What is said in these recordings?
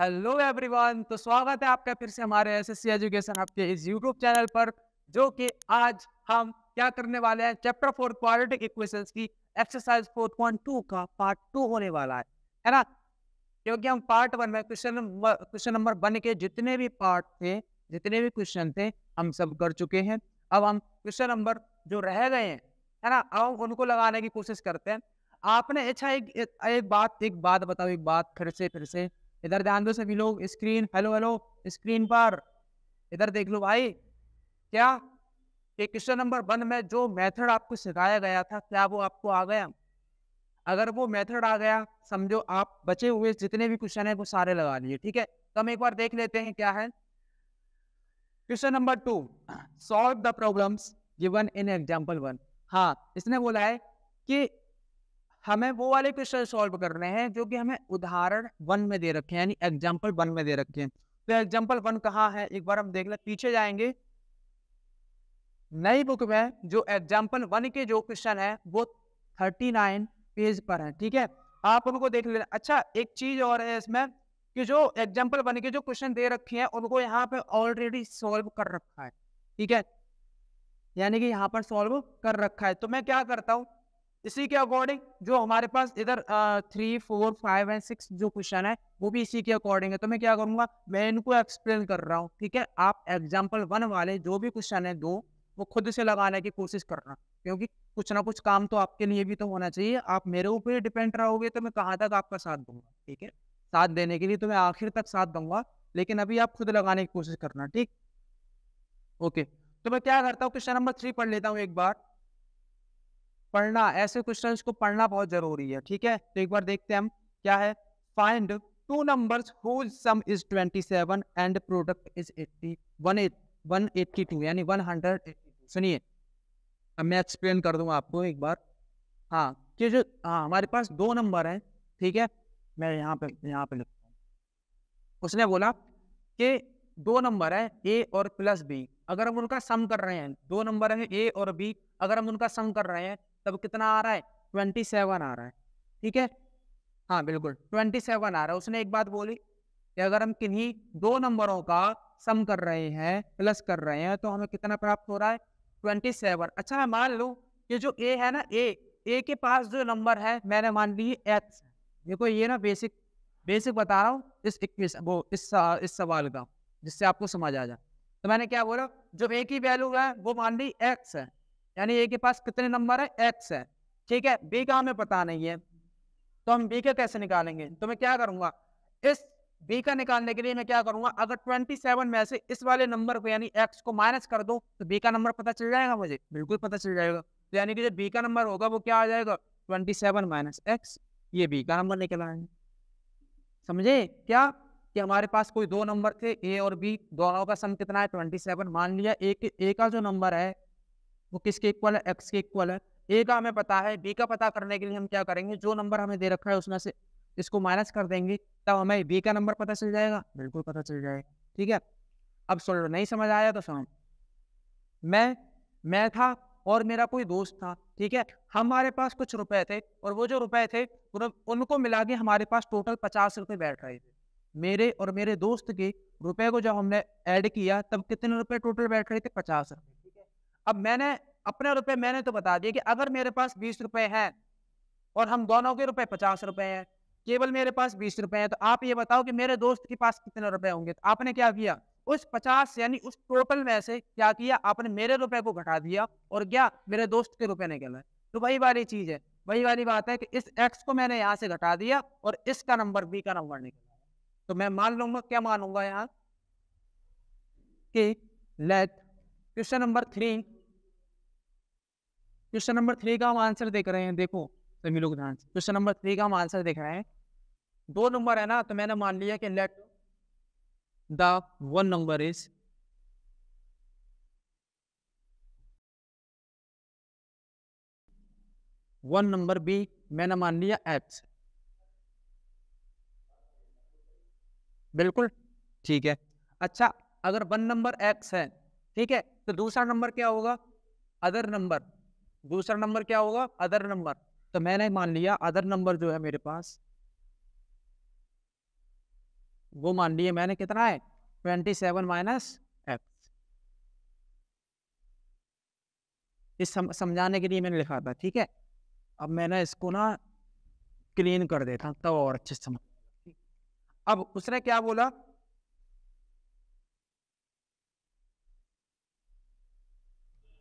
Hello everyone, तो स्वागत है आपका फिर से हमारे एसएससी एजुकेशन आपके इस यूट्यूब चैनल पर। जो कि आज हम क्या करने वाले हैं, चैप्टर 4 क्वाड्रेटिक इक्वेशंस की एक्सरसाइज 4.2 का पार्ट 2 होने वाला है ना। क्योंकि हम पार्ट 1 में क्वेश्चन नंबर 1 के जितने भी पार्ट थे, जितने भी क्वेश्चन थे, हम सब कर चुके हैं। अब हम क्वेश्चन नंबर जो रह गए हैं, है ना, अब हम उनको लगाने की कोशिश करते हैं। आपने अच्छा एक बात बताओ, एक बात फिर से इधर ध्यान दो सभी लोग। स्क्रीन, हेलो हेलो, स्क्रीन पर इधर देख लो भाई। क्या कि क्वेश्चन नंबर 1 में जो मेथड आपको सिखाया गया था, क्या वो आपको आ गया? अगर वो मेथड आ गया, समझो आप बचे हुए जितने भी क्वेश्चन है वो सारे लगा लिए। ठीक है, तो हम एक बार देख लेते हैं क्या है। Question number 2, solve the problems given in example 1। हाँ, इसने बोला है कि हमें वो वाले क्वेश्चन सॉल्व करने हैं जो कि हमें उदाहरण 1 में दे रखे हैं, यानी एग्जांपल 1 में दे रखे हैं। तो एग्जांपल 1 कहाँ है, एक बार हम देख ले, पीछे जाएंगे। नई बुक में जो एग्जांपल 1 के जो क्वेश्चन है वो 39 पेज पर है। ठीक है, आप उनको देख लेना। अच्छा, एक चीज और है इसमें कि जो एग्जांपल 1 के जो क्वेश्चन दे रखे हैं उनको यहाँ पे ऑलरेडी सॉल्व कर रखा है। ठीक है, यानी कि यहाँ पर सॉल्व कर रखा है। तो मैं क्या करता हूँ, इसी के अकॉर्डिंग जो हमारे पास इधर 3, 4, 5 एंड 6 जो क्वेश्चन है वो भी इसी के अकॉर्डिंग है। तो मैं क्या करूंगा, मैं इनको एक्सप्लेन कर रहा हूँ। ठीक है, आप एग्जाम्पल 1 वाले जो भी क्वेश्चन है दो, वो खुद से लगाने की कोशिश करना, क्योंकि कुछ ना कुछ काम तो आपके लिए भी तो होना चाहिए। आप मेरे ऊपर डिपेंड रहोगे तो मैं कहाँ तक आपका साथ दूंगा। ठीक है, साथ देने के लिए तो मैं आखिर तक साथ दूंगा, लेकिन अभी आप खुद लगाने की कोशिश करना। ठीक, ओके। तो मैं क्या करता हूँ, क्वेश्चन नंबर 3 पढ़ लेता हूँ एक बार। पढ़ना, ऐसे क्वेश्चंस को पढ़ना बहुत जरूरी है। ठीक है, तो एक बार देखते हैं हम क्या है। Find two numbers whose sum is 27 and product is 182, यानी 182। सुनिए, अब मैं एक्सप्लेन कर दूंगा आपको एक बार। हाँ, कि जो हमारे पास दो नंबर हैं। ठीक है, मैं यहाँ पे लिखता हूँ। उसने बोला कि दो नंबर है ए और प्लस बी, अगर हम उनका सम कर रहे हैं, दो नंबर है ए और बी, अगर हम उनका सम कर रहे हैं तब कितना आ रहा है, 27 आ रहा है। ठीक है, हाँ बिल्कुल 27 आ रहा है। उसने एक बात बोली कि अगर हम किन्हीं दो नंबरों का सम कर रहे हैं, प्लस कर रहे हैं, तो हमें कितना प्राप्त हो रहा है, 27। अच्छा, मैं मान लूं कि जो ए है ना, ए के पास जो नंबर है मैंने मान ली एक्स। देखो ये ना बेसिक बेसिक बता रहा हूँ इस इक्वेशन वो इस सवाल का, जिससे आपको समझ आ जाए। तो मैंने क्या बोला, जो ए की वैल्यू है वो मान ली एक्स है, यानी ए के पास कितने नंबर है, एक्स है। ठीक है, बी का हमें पता नहीं है, तो हम बी का कैसे निकालेंगे। तो मैं क्या करूंगा, इस बी का निकालने के लिए मैं क्या करूंगा, अगर 27 में से इस वाले नंबर को यानी एक्स को माइनस कर दो तो बी का नंबर पता चल जाएगा मुझे, बिल्कुल पता चल जाएगा। तो यानी कि जो बी का नंबर होगा वो क्या आ जाएगा, 27 माइनस एक्स, ये बी का नंबर निकल आएगा। समझे क्या, कि हमारे पास कोई दो नंबर थे ए और बी, दोनों का सम कितना है 27। मान लिया ए का जो नंबर है वो किसके इक्वल है, एक्स के इक्वल है। ए का हमें पता है, बी का पता करने के लिए हम क्या करेंगे, जो नंबर हमें दे रखा है उसमें से इसको माइनस कर देंगे, तब हमें बी का नंबर पता चल जाएगा, बिल्कुल पता चल जाएगा। ठीक है, अब सुन लो, नहीं समझ आया तो सुनो। मैं था और मेरा कोई दोस्त था। ठीक है, हमारे पास कुछ रुपए थे और वो जो रुपए थे उनको मिला के हमारे पास टोटल 50 रुपए बैठ रहे थे। मेरे और मेरे दोस्त के रुपए को जब हमने ऐड किया तब कितने रुपए टोटल बैठ रहे थे, 50 रुपए। ठीक है, अब मैंने अपने रुपए मैंने तो बता दिया कि अगर मेरे पास 20 रुपए हैं और हम दोनों के रुपए 50 रुपए हैं, केवल मेरे पास 20 रुपए हैं, तो आप ये बताओ कि मेरे दोस्त के पास कितने रुपए होंगे। तो आपने क्या किया, उस 50 यानी उस टोटल में से क्या किया, आपने मेरे रुपए को घटा दिया और क्या मेरे दोस्त के रुपए निकले। तो वही वाली चीज है, वही वाली बात है कि इस एक्स को मैंने यहाँ से घटा दिया और इसका नंबर बी का नंबर निकला। तो मैं मान लूंगा, क्या मानूंगा यहाँ, कि लेट क्वेश्चन नंबर 3 का हम आंसर देख रहे हैं। देखो सभी लोग ध्यान से, क्वेश्चन नंबर 3 का हम आंसर देख रहे हैं। दो नंबर है ना, तो मैंने मान लिया कि let the one number is one number B, मैंने मान लिया एक्स। बिल्कुल ठीक है। अच्छा, अगर वन नंबर एक्स है, ठीक है, तो दूसरा नंबर क्या होगा, अदर नंबर। दूसरा नंबर क्या होगा, अदर नंबर। तो मैंने मान लिया अदर नंबर जो है मेरे पास वो मान लिए मैंने कितना है 27 माइनस एक्स। इस समझाने के लिए मैंने लिखा था, ठीक है। अब मैंने इसको ना क्लीन कर देता हूं तब और अच्छे से समझ। अब उसने क्या बोला,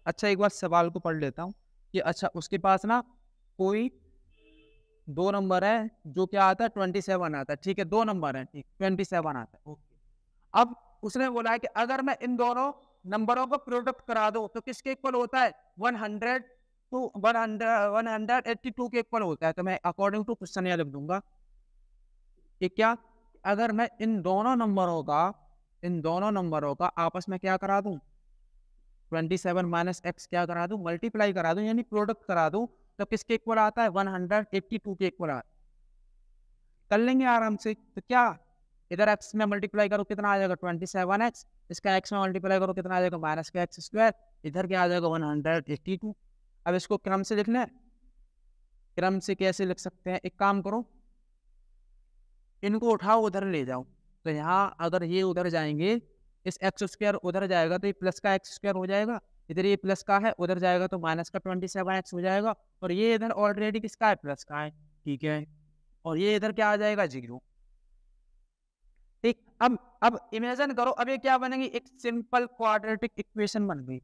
अच्छा एक बार सवाल को पढ़ लेता हूँ कि अच्छा उसके पास ना कोई दो नंबर है जो क्या आता है 27 आता है, ठीक है, दो नंबर है, ठीक 27 आता है, ओके। अब उसने बोला है कि अगर मैं इन दोनों नंबरों को प्रोडक्ट करा दूं तो किसके इक्वल होता है 100 टू 182 के इक्वल होता है। तो मैं अकॉर्डिंग टू क्वेश्चन यह लिख दूंगा कि क्या, अगर मैं इन दोनों नंबरों का आपस में क्या करा दूं 27 माइनस एक्स क्या करा दूं, मल्टीप्लाई करा दूं, यानी प्रोडक्ट करा दूं, तो किसके इक्वल आता है 182 के इक्वल आता है। कर लेंगे आराम से। तो क्या इधर x में मल्टीप्लाई करो कितना आ जाएगा 27x, इसका x में मल्टीप्लाई करो कितना आ जाएगा माइनस का एक्स स्क्वायर, इधर क्या आ जाएगा 182। अब इसको क्रम से लिखना है। क्रम से कैसे लिख सकते हैं, एक काम करो, इनको उठाओ उधर ले जाओ। तो यहाँ अगर ये उधर जाएंगे, इस एक्स स्क्वायर उधर जाएगा तो ये प्लस का एक्स स्क्वायर हो जाएगा, इधर ये प्लस का है उधर जाएगा तो माइनस का 27x हो जाएगा, और ये इधर ऑलरेडी किसका है प्लस का है, ठीक है, और ये इधर क्या आ जाएगा 0। ठीक, अब इमेजिन करो, अब ये क्या बनेगी, एक सिंपल क्वाड्रेटिक इक्वेशन बन गई,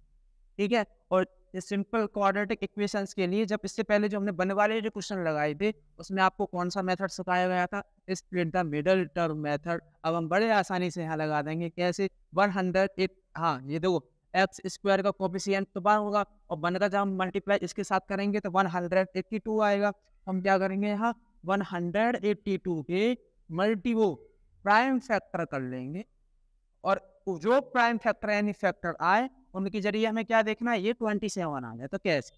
ठीक है। और इस सिंपल क्वाड्रेटिक इक्वेशंस के लिए जब इससे पहले जो हमने बन वाले जो क्वेश्चन लगाए थे उसमें आपको कौन सा मेथड सिखाया गया था, split the middle term method. अब हम बड़े आसानी से यहाँ लगा देंगे, कैसे 108, हाँ ये देखो एक्स स्क्वायर का कोफिशिएंट तो 1 होगा, और 1 का जब हम मल्टीप्लाई इसके साथ करेंगे तो 182 आएगा। हम क्या करेंगे यहाँ 182 के मल्टीपल प्राइम फैक्टर कर लेंगे, और जो प्राइम फैक्टर यानी फैक्टर आए उनके जरिए हमें क्या देखना है, ये 27 आ जाए। तो कैसे,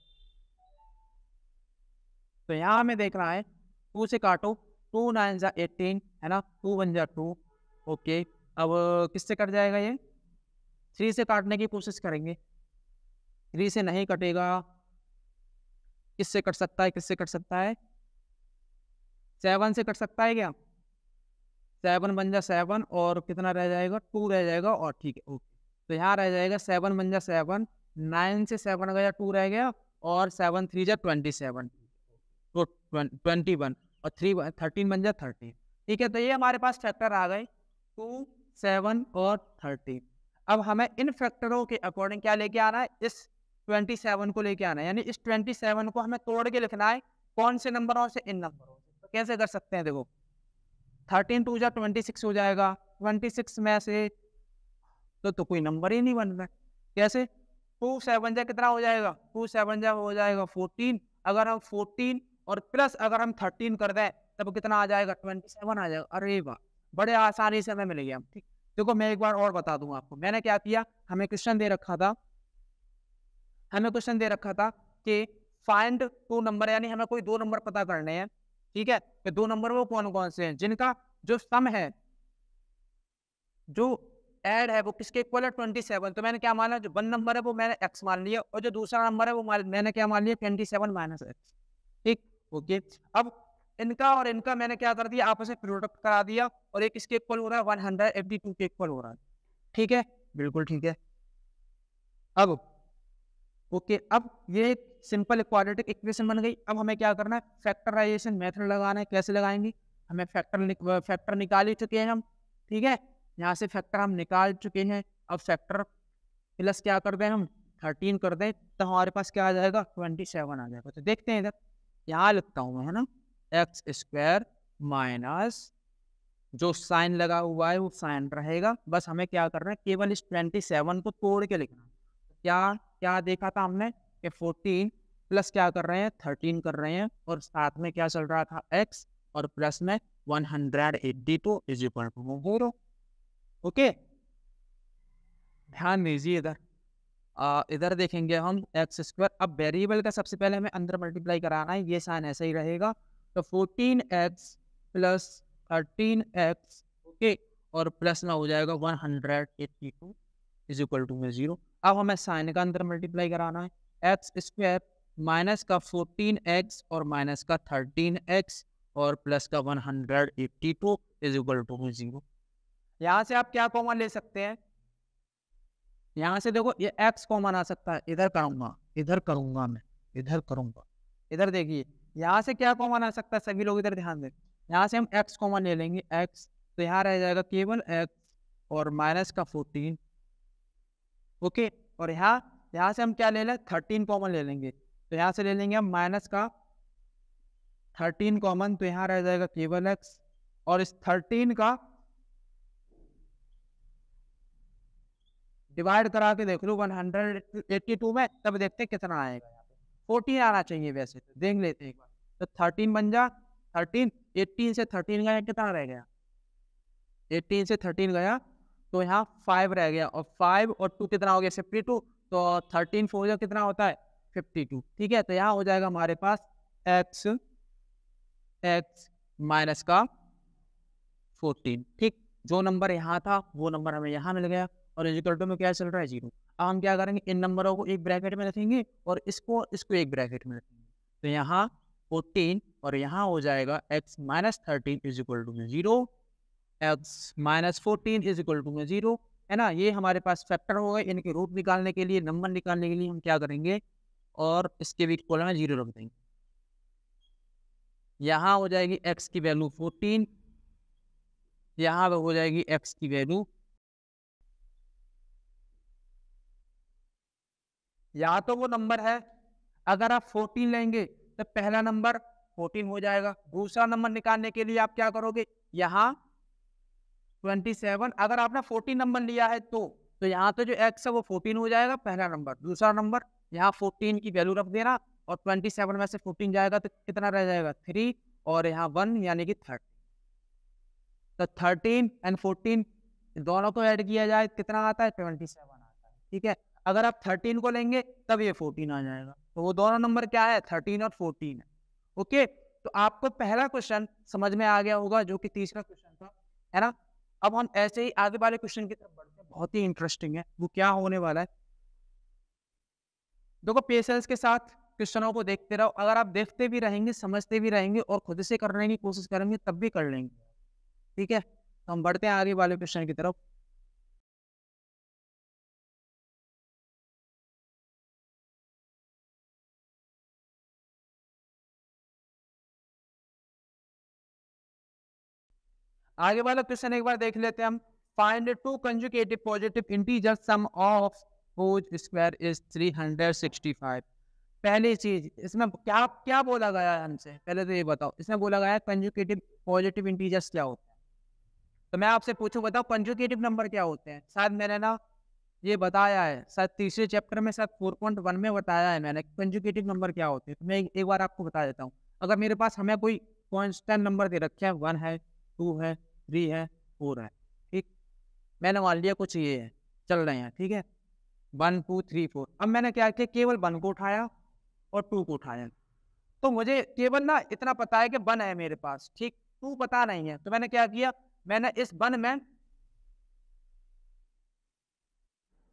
तो यहाँ हमें देखना है 2 से काटो, 2 9 जा 18 है ना, 2 1 जा 2, ओके। अब किससे कट जाएगा, ये 3 से काटने की कोशिश करेंगे, 3 से नहीं कटेगा, किससे कट सकता है, किससे कट सकता है 7 से कट सकता है क्या, 7 बन जा 7, और कितना रह जाएगा 2 रह जाएगा, और ठीक है ओके। तो यहाँ रह जाएगा 7 बन जा 7, 9 से 7 गया 2 रह गया, और 7 3 जा 27, तो 21, और 13 बन जा 30, ठीक है। तो ये हमारे पास फैक्टर आ गए 2 7 और 30। अब हमें इन फैक्टरों के अकॉर्डिंग क्या लेके आना है, इस 27 को लेके आना है, यानी इस 27 को हमें तोड़ के लिखना है, कौन से नंबरों से, इन नंबरों से। तो कैसे कर सकते हैं, देखो 13 2 जा 26 हो जाएगा, 26 में से तो कोई नंबर ही नहीं बन रहा है, कैसे 2 7 जा कितना हो जाएगा, 2 7 जा हो जाएगा 14, अगर हम 14 और प्लस अगर हम 13 कर दें तब कितना आ जाएगा 27 आ जाएगा। अरे वाह, बड़े आसानी से हमें मिल गया, ठीक। देखो मैं एक बार और बता दूंगा आपको, मैंने क्या किया, हमें क्वेश्चन दे रखा था कि फाइंड 2 नंबर, यानी हमें कोई 2 नंबर पता करने हैं, ठीक है। कि 2 नंबर वो कौन कौन से हैं जिनका जो सम है, जो ऐड है वो किसके इक्वल है 27। तो मैंने क्या माना, जो 1 नंबर है वो मैंने x मान लिया, और जो दूसरा नंबर है वो मैंने क्या मान लिया 27 माइनस एक्स, ठीक ओके। अब इनका और इनका मैंने क्या कर दिया, आपस में प्रोडक्ट करा दिया, और एक किसके इक्वल हो रहा है 182 के इक्वल हो रहा है, ठीक है, बिल्कुल ठीक है। अब ओके, अब ये सिंपल क्वाड्रेटिक इक्वेशन बन गई। अब हमें क्या करना है, फैक्टराइजेशन मेथड लगाना है। कैसे लगाएंगे, हमें फैक्टर निकाल ही चुके हैं हम, ठीक है, यहाँ से फैक्टर हम निकाल चुके हैं। अब फैक्टर प्लस क्या कर दें हम 13 कर दें, तो हमारे पास क्या आ जाएगा 27 आ जाएगा। तो देखते हैं इधर, यहाँ लिखता हूँ मैं, है ना, एक्स स्क्वायर माइनस जो साइन लगा हुआ है वो साइन रहेगा, बस हमें क्या करना है, केवल इस 27 को तोड़ के लिखना। क्या क्या देखा था हमने कि 14 प्लस क्या कर रहे हैं 13 कर रहे हैं, और साथ में क्या चल रहा था x, और प्लस में 182 इज इक्वल टू 0, ओके। ध्यान दीजिए इधर, इधर देखेंगे हम एक्स स्क्वायर। अब वेरिएबल का सबसे पहले हमें अंदर मल्टीप्लाई कराना है, ये साइन ऐसा ही रहेगा, तो 14x प्लस 13x, ओके, और प्लस में हो जाएगा 182 इज इक्वल टू 0। अब हमें साइन का अंदर मल्टीप्लाई कराना है, एक्स स्क्वायर माइनस का 14x और माइनस का 13x और प्लस का 182 इज इक्वल टू 0। यहाँ से आप क्या कॉमन ले सकते हैं, यहाँ से देखो ये x कॉमन आ सकता है, इधर करूंगा, इधर करूंगा, मैं इधर करूंगा, इधर देखिए यहाँ से क्या कॉमन आ सकता है, सभी लोग इधर ध्यान दें, यहाँ से हम x कॉमन ले लेंगे x, तो यहाँ रह जाएगा केवल x और माइनस का 14। ओके, और यहाँ से हम क्या ले लें, 13 कॉमन ले लेंगे, तो यहाँ से ले लेंगे हम माइनस का 13 कॉमन, तो यहाँ रह जाएगा केवल x, और इस 13 का डिवाइड करा के देख लो 182 में, तब देखते हैं कितना आएगा। 14 आना चाहिए वैसे, तो देख लेते हैं एक बार, तो 13 बन जा 13, 18 से 13 गया, कितना रह गया, 18 से 13 गया तो यहाँ 5 रह गया, और 5 और 2 कितना हो गया 52, तो 13 4 कितना होता है 52। ठीक है, तो यहाँ हो जाएगा हमारे पास x माइनस का 14। ठीक, जो नंबर यहाँ था वो नंबर हमें यहाँ मिल गया, और इक्वल टू में क्या चल रहा है 0। अब हम क्या करेंगे, इन नंबरों को एक ब्रैकेट में रखेंगे और इसको एक ब्रैकेट में रखेंगे, तो यहाँ 14 और यहाँ हो जाएगा x minus 13 is equal to में 0, x minus 14 is equal to में 0, है ना। ये हमारे पास फैक्टर हो गए, इनके रूट निकालने के लिए, नंबर निकालने के लिए हम क्या करेंगे, और इसके भी इक्वल में 0 रख देंगे। यहाँ हो जाएगी x की वैल्यू 14, यहाँ हो जाएगी x की वैल्यू, या तो वो नंबर है, अगर आप 14 लेंगे तो पहला नंबर 14 हो जाएगा। दूसरा नंबर निकालने के लिए आप क्या करोगे, यहाँ 27, अगर आपने 14 नंबर लिया है तो यहाँ तो जो x है वो 14 हो जाएगा पहला नंबर। दूसरा नंबर यहाँ 14 की वैल्यू रख देना, और 27 में से 14 जाएगा तो कितना रह जाएगा 3, और यहाँ 1 यानी कि 30। तो 13 एंड 14 दोनों को ऐड किया जाए कितना आता है 27 आता है। ठीक है, अगर आप 13 को लेंगे तब ये 14 आ जाएगा, तो वो दोनों नंबर क्या है 13 और 14 है। ओके, तो आपको पहला क्वेश्चन समझ में आ गया होगा, जो कि तीसरा क्वेश्चन था, है ना। अब हम ऐसे ही आगे वाले क्वेश्चन की तरफ बढ़ते हैं, बहुत ही इंटरेस्टिंग है। वो क्या होने वाला है, देखो पेशेंस के साथ क्वेश्चनों को देखते रहो, अगर आप देखते भी रहेंगे, समझते भी रहेंगे और खुद से करने की कोशिश करेंगे तब भी कर लेंगे। ठीक है, तो हम बढ़ते हैं आगे वाले क्वेश्चन की तरफ। आगे वाला क्वेश्चन एक बार देख लेते हैं हम। Find two consecutive positive integer sum of which square is 365। पहली चीज इसमें क्या क्या बोला गया है हमसे, पहले तो ये बताओ, इसमें बोला गया है कंजुगेटिव पॉजिटिव इंटीजर्स क्या होते हैं। तो मैं आपसे पूछूं, बताओ कंजुगेटिव नंबर क्या होते हैं। शायद मैंने ना ये बताया है, शायद तीसरे चैप्टर में, शायद 4.1 में बताया है मैंने कंजुगेटिव नंबर क्या होते हैं। तो मैं एक बार आपको बता देता हूँ। अगर मेरे पास हमें कोई कांस्टेंट नंबर दे रखे हैं, 1 है, 2 है, 3 है, 4 है, ठीक, मैंने मान लिया कुछ ये है, चल रहे हैं, ठीक है, 1 2 3 4। अब मैंने क्या किया, केवल 1 को उठाया और 2 को उठाया, तो मुझे केवल ना इतना पता है कि 1 है मेरे पास, ठीक, 2 पता नहीं है। तो मैंने क्या किया, मैंने इस 1 में,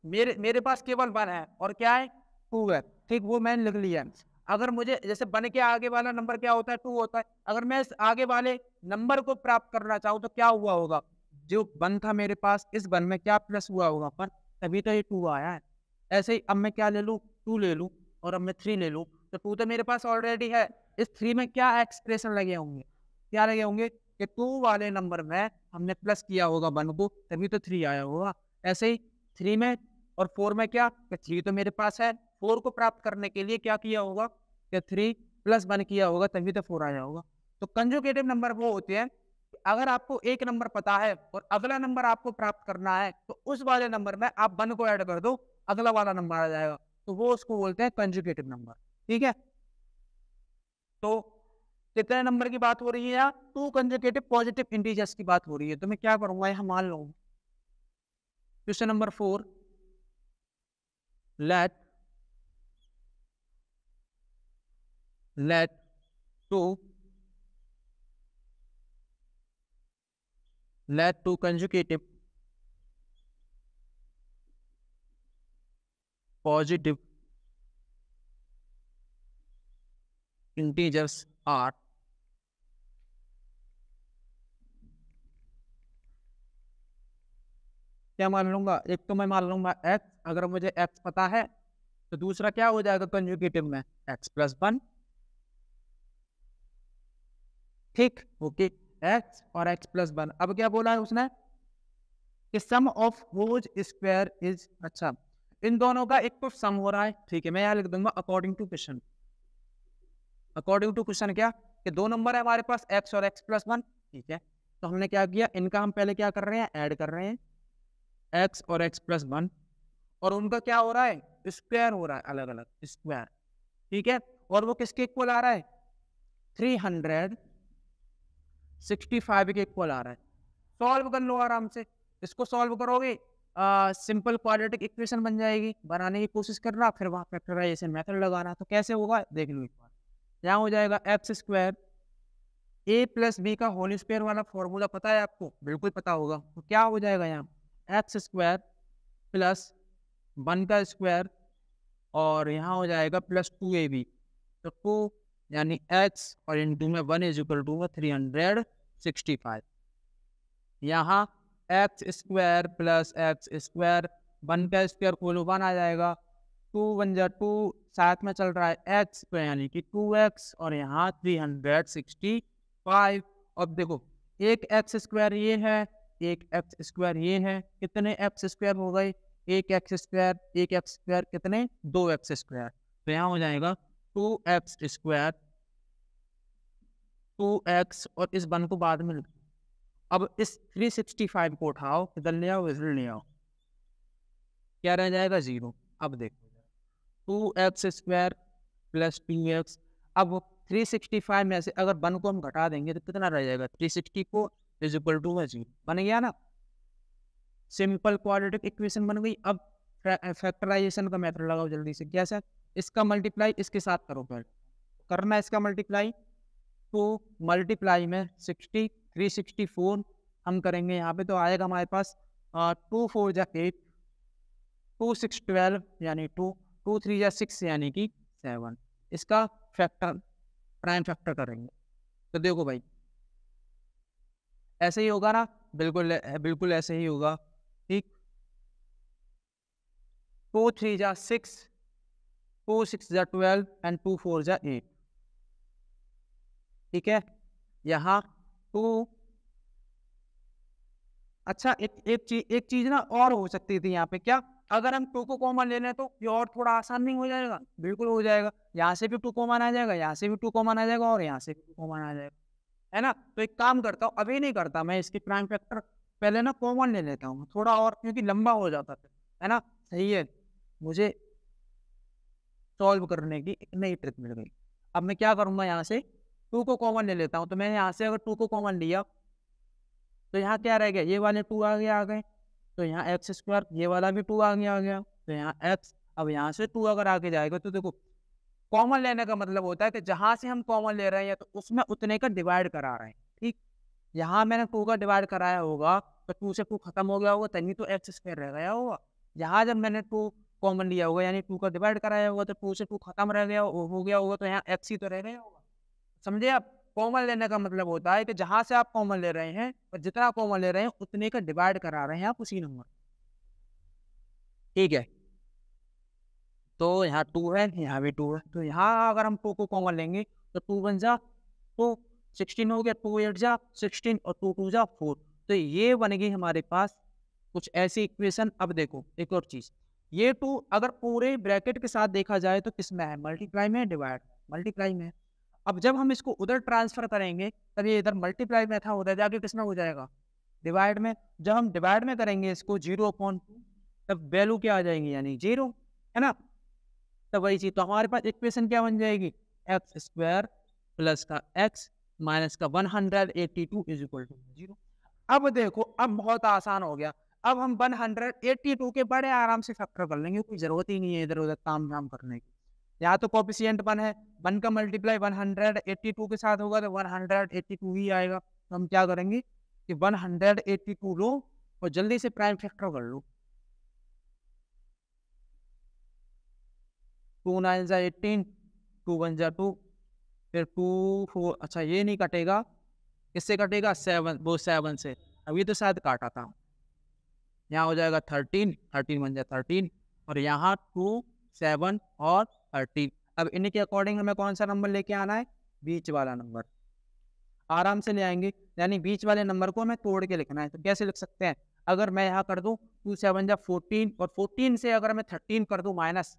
मेरे पास केवल 1 है और क्या है 2 है, ठीक, वो मैंने लिख लिया। अगर मुझे जैसे 1 के आगे वाला नंबर क्या होता है 2 होता है, अगर मैं इस आगे वाले नंबर को प्राप्त करना चाहूँ तो क्या हुआ होगा, जो 1 था मेरे पास, इस 1 में क्या प्लस हुआ होगा पर, तभी तो ये 2 आया है। ऐसे ही अब मैं क्या ले लूँ, 2 ले लूँ, और अब मैं 3 ले लूँ, तो 2 तो मेरे पास ऑलरेडी है। इस 3 में क्या एक्सप्रेशन लगे होंगे, क्या लगे होंगे कि 2 वाले नंबर में हमने प्लस किया होगा 1 को, तभी तो 3 आया होगा। ऐसे ही 3 में और 4 में क्या, 3 तो मेरे पास है, 4 को प्राप्त करने के लिए क्या किया होगा कि 3 प्लस 1 किया होगा, तभी तो 4 आया होगा। तो कंजुगेटिव नंबर वो होते हैं, अगर आपको एक नंबर पता है और अगला नंबर आपको प्राप्त करना है, तो उस वाले नंबर में आप 1 को ऐड कर दो, अगला वाला नंबर आ जाएगा, तो वो उसको बोलते हैं कंजुगेटिव नंबर। ठीक है, तो कितने नंबर की बात हो रही है यहाँ, 2 कंजुगेटिव पॉजिटिव इंटीजर्स की बात हो रही है। तो मैं क्या करूंगा, यहाँ मान लो question number 4, let 2 consecutive positive integers are क्या मान लूंगा, एक तो मैं मान लूंगा x, अगर मुझे x पता है तो दूसरा क्या हो जाएगा कंजुगेटिव में x+1, ठीक, ओके, x और x+1। अब क्या बोला है उसने कि सम ऑफ होज स्क्वायर इज, अच्छा इन दोनों का एक तो सम हो रहा है, ठीक है, मैं यहाँ लिख दूंगा according to question. According to question क्या कि दो नंबर है हमारे पास x और x+1, ठीक है, तो हमने क्या किया, इनका हम पहले क्या कर रहे हैं, ऐड कर रहे हैं x और x+1, और उनका क्या हो रहा है, स्क्वायर हो रहा है, अलग अलग स्क्वायर, ठीक है, और वो किसके इक्वल आ रहा है, 365 के इक्वल आ रहा है। सॉल्व कर लो आराम से, इसको सॉल्व करोगे सिंपल क्वाड्रेटिक इक्वेशन बन जाएगी, बनाने की कोशिश करना, फिर वहां फैक्टराइजेशन मेथड लगाना। तो कैसे होगा देख लो एक बार, यहाँ हो जाएगा x² a+b का होल स्क्वायर वाला फॉर्मूला पता है आपको, बिल्कुल पता होगा, तो क्या हो जाएगा यहाँ x² + 1 का स्क्वायर, और यहाँ हो जाएगा +2ab, तो 2 यानी x और इंटू में 1 = 365। यहाँ x² + x², 1 का स्क्वायर खोलो 1 आ जाएगा, 2 1 जा 2, साथ में चल रहा है x, तो यानी कि 2x, और यहाँ 365। अब देखो एक x² ये है, एक x² ये है, कितने x² हो गए, एक x² कितने, 2x², तो यहाँ हो जाएगा 2x², 2x, और इस 1 को बाद में लिखो। अब इस 365 को उठाओ, इधर ले आओ, इधर ले आओ, क्या रह जाएगा 0। अब देखो 2x² + 2x, अब 365 में से अगर 1 को हम घटा देंगे तो कितना रह जाएगा, 364 = 0, बन गया ना, सिंपल क्वाड्रेटिक इक्वेशन बन गई। अब फैक्टराइजेशन का मेथड लगाओ जल्दी से, कैसे, इसका मल्टीप्लाई इसके साथ करो, पहले करना है इसका मल्टीप्लाई, तो मल्टीप्लाई में 60, 364 हम करेंगे यहाँ पे, तो आएगा हमारे पास 2 4 जा 8, 2 6 12 यानी 2, 2 3 जा 6 यानी कि 7, इसका फैक्टर प्राइम फैक्टर करेंगे, तो देखो भाई ऐसे ही होगा ना, बिल्कुल बिल्कुल ऐसे ही होगा, ठीक, 2 3 जा 6, 2 6 जा 12 एंड 2 4 जा 8, ठीक है, यहाँ 2, अच्छा एक चीज ना और हो सकती थी यहाँ पे, क्या, अगर हम 2 को कॉमन ले लें तो ये और थोड़ा आसान नहीं हो जाएगा, बिल्कुल हो जाएगा, यहाँ से भी 2 कॉमन आ जाएगा, यहाँ से भी 2 कॉमन आ जाएगा, और यहाँ से भी 2 कॉमन आ जाएगा, है ना। तो एक काम करता हूँ, अभी नहीं करता मैं इसकी प्राइम फैक्टर, पहले ना कॉमन ले लेता हूँ थोड़ा और, क्योंकि लंबा हो जाता है ना, सही है, मुझे सॉल्व करने की एक नई ट्रिक मिल गई। अब मैं क्या करूंगा, यहाँ से 2 को कॉमन ले लेता हूँ, तो मैंने यहाँ से अगर 2 को कॉमन लिया तो यहाँ क्या रह गया, ये वाले 2 आ गए, तो यहाँ x², ये वाला भी 2 आ गया, तो यहाँ x, अब यहाँ से 2 अगर आगे जाएगा तो देखो कॉमन लेने का मतलब होता है कि जहां से हम कॉमन ले रहे हैं तो उसमें उतने का डिवाइड करा रहे हैं, ठीक, यहाँ मैंने 2 का डिवाइड कराया होगा तो 2 से 2 खत्म हो गया होगा, तभी तो x² रह गया होगा। यहाँ जब मैंने 2 कॉमन लिया होगा यानी 2 का डिवाइड कराया होगा तो 2 से 2 खत्म रह गया हो गया होगा, तो यहाँ x ही तो रह गया होगा, समझे आप। कॉमन लेने का मतलब होता है कि जहां से आप कॉमन ले रहे हैं और जितना कॉमन ले रहे हैं उतने का डिवाइड करा रहे हैं आप उसी नंबर, ठीक है, तो यहाँ 2 है, यहाँ भी 2 है, तो यहाँ अगर हम 2 को कॉमन लेंगे तो 2 1 जा 2, 16 हो गया, 2 8 जा 16, और 2 2 जा 4, तो ये बन गई हमारे पास कुछ ऐसी इक्वेशन। अब देखो एक और चीज, ये 2 अगर पूरे ब्रैकेट के साथ देखा जाए तो किसमें है, मल्टीप्लाई में, डिवाइड मल्टीप्लाई में। अब जब हम इसको उधर ट्रांसफर करेंगे तब ये इधर मल्टीप्लाई में था, उधर जाके किसमें हो जाएगा, डिवाइड में। जब हम डिवाइड में करेंगे इसको 0/2, तब वैल्यू क्या आ जाएंगी, यानी 0, है ना। तो वही चीज, तो हमारे पास इक्वेशन क्या बन जाएगी, x² प्लस का x माइनस का 182 = 0। अब देखो अब बहुत आसान हो गया, अब हम 182 के बड़े आराम से फैक्टर कर लेंगे, कोई जरूरत ही नहीं है इधर उधर ताम झाम करने की। यहाँ तो कोफिशिएंट 1 है, 1 का मल्टीप्लाई 182 के साथ होगा तो 182 ही आएगा, तो हम क्या करेंगे कि 182 लो और जल्दी से प्राइम फैक्टर कर लो, 2 9 जा 18, 2 1 जा 2, फिर 2 4, अच्छा ये नहीं कटेगा, किससे कटेगा, 7, वो 7 से, अब ये तो शायद काटा था, यहाँ हो जाएगा 13, 13 बन जाए 13, और यहाँ 2, 7 और 13। अब इन्हीं के अकॉर्डिंग हमें कौन सा नंबर लेके आना है, बीच वाला नंबर आराम से ले आएंगे। यानी बीच वाले नंबर को हमें तोड़ के लिखना है। तो कैसे लिख सकते हैं, अगर मैं यहाँ कर दूं 2 7 जा 14, और 14 से अगर मैं 13 कर दूं माइनस,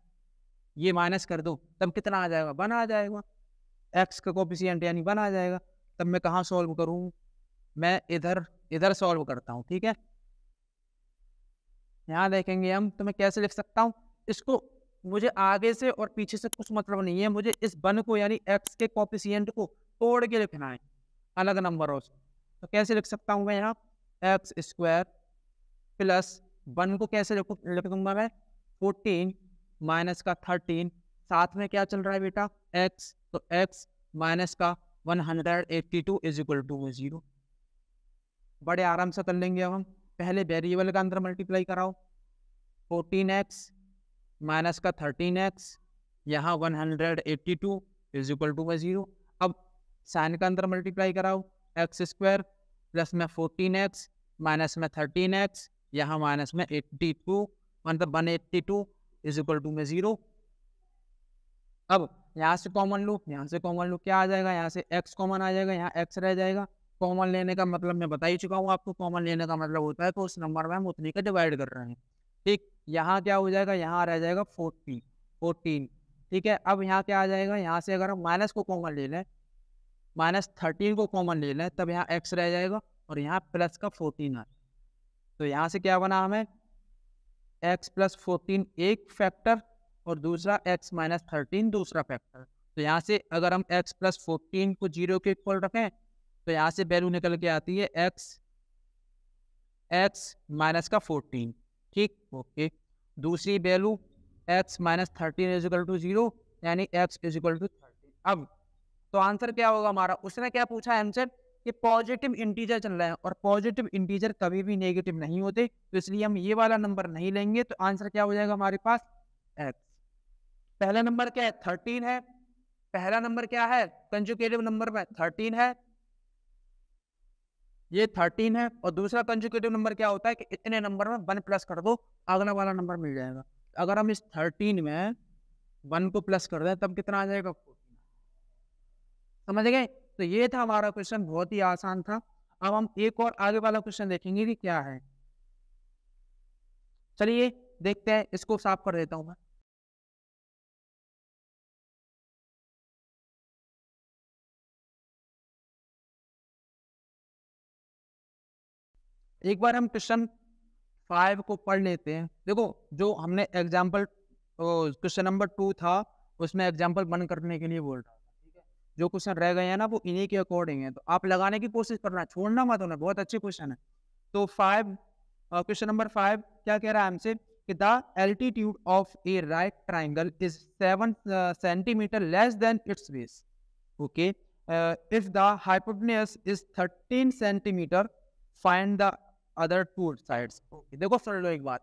ये माइनस कर दूं, तब कितना आ जाएगा, 1 आ जाएगा। एक्स का कोफिशिएंट यानी 1 आ जाएगा। तब मैं कहाँ सॉल्व करूँ, मैं इधर इधर सॉल्व करता हूँ। ठीक है, यहाँ देखेंगे हम, तो मैं कैसे लिख सकता हूँ इसको, मुझे आगे से और पीछे से कुछ मतलब नहीं है, मुझे इस 1 को यानी एक्स के कोफिशिएंट को तोड़ के लिखना है अलग नंबरों से। तो कैसे लिख सकता हूँ मैं यहाँ, एक्स स्क्वायर प्लस 1 को कैसे लिख दूंगा मैं, 14 माइनस का 13, साथ में क्या चल रहा है बेटा, एक्स, तो एक्स माइनस का 182 इज इक्वल टू 0। बड़े आराम से कर लेंगे अब हम। पहले वेरिएबल का अंदर मल्टीप्लाई कराओ, 14x माइनस का 13x, यहाँ 182 इज इक्वल टू 0। अब साइन का अंदर मल्टीप्लाई कराओ, एक्स स्क्वायर प्लस में 14x माइनस में 13x, यहाँ माइनस में 82, मतलब 182 इज इक्वल टू 0। अब यहाँ से कॉमन लो, यहाँ से कॉमन लो, क्या आ जाएगा, यहाँ से x कॉमन आ जाएगा, यहाँ x रह जाएगा। कॉमन लेने का मतलब मैं बता ही चुका हूँ आपको, कॉमन लेने का मतलब होता है तो उस नंबर में हम उतनी का डिवाइड कर रहे हैं। ठीक, यहाँ क्या हो जाएगा, यहाँ रह जाएगा 14। ठीक है, अब यहाँ क्या आ जाएगा, यहाँ से अगर हम माइनस को कॉमन ले लें, -13 को कॉमन ले लें, तब यहाँ x रह जाएगा और यहाँ प्लस का 14 है। तो यहाँ से क्या बना हमें, x प्लस 14 एक फैक्टर और दूसरा x माइनस 13 दूसरा फैक्टर। तो यहाँ से अगर हम x प्लस 14 को 0 के इक्वल रखें, तो यहाँ से वैल्यू निकल के आती है x माइनस का 14। ठीक, ओके। दूसरी value x minus 13 is equal to 0, यानी x इज इक्वल टू 13। अब तो आंसर क्या होगा हमारा, उसने क्या पूछा है हमसे कि पॉजिटिव इंटीजर चल रहा है, और पॉजिटिव इंटीजर कभी भी नेगेटिव नहीं होते, तो इसलिए हम ये वाला नंबर नहीं लेंगे। तो आंसर क्या हो जाएगा हमारे पास, x। पहला नंबर क्या है, 13 है। पहला नंबर क्या है, कंजुगेटिव नंबर में 13 है, ये 13 है। और दूसरा कंजुगेटिव नंबर क्या होता है कि इतने नंबर में 1 प्लस कर दो, अगला वाला नंबर मिल जाएगा। अगर हम इस 13 में 1 को प्लस कर दें, तब कितना आ जाएगा, 14। समझ गए। तो ये था हमारा क्वेश्चन, बहुत ही आसान था। अब हम एक और आगे वाला क्वेश्चन देखेंगे कि क्या है। चलिए देखते हैं, इसको साफ कर देता हूं मैं। एक बार हम क्वेश्चन 5 को पढ़ लेते हैं। देखो, जो हमने एग्जाम्पल क्वेश्चन नंबर 2 था, उसमें एग्जाम्पल बन करने के लिए बोल रहा था। ठीक है, जो क्वेश्चन रह गए हैं ना, वो इन्हीं के अकॉर्डिंग है, तो आप लगाने की कोशिश करना, छोड़ना मत होना, बहुत अच्छे क्वेश्चन है। तो 5, क्वेश्चन नंबर 5 क्या कह रहा है हमसे कि the altitude of A right triangle is 7 centimetre less than it's base. Okay, if the hypotenuse is 13 centimetre, find the other two sides. Okay, देखो सुन लो एक बात,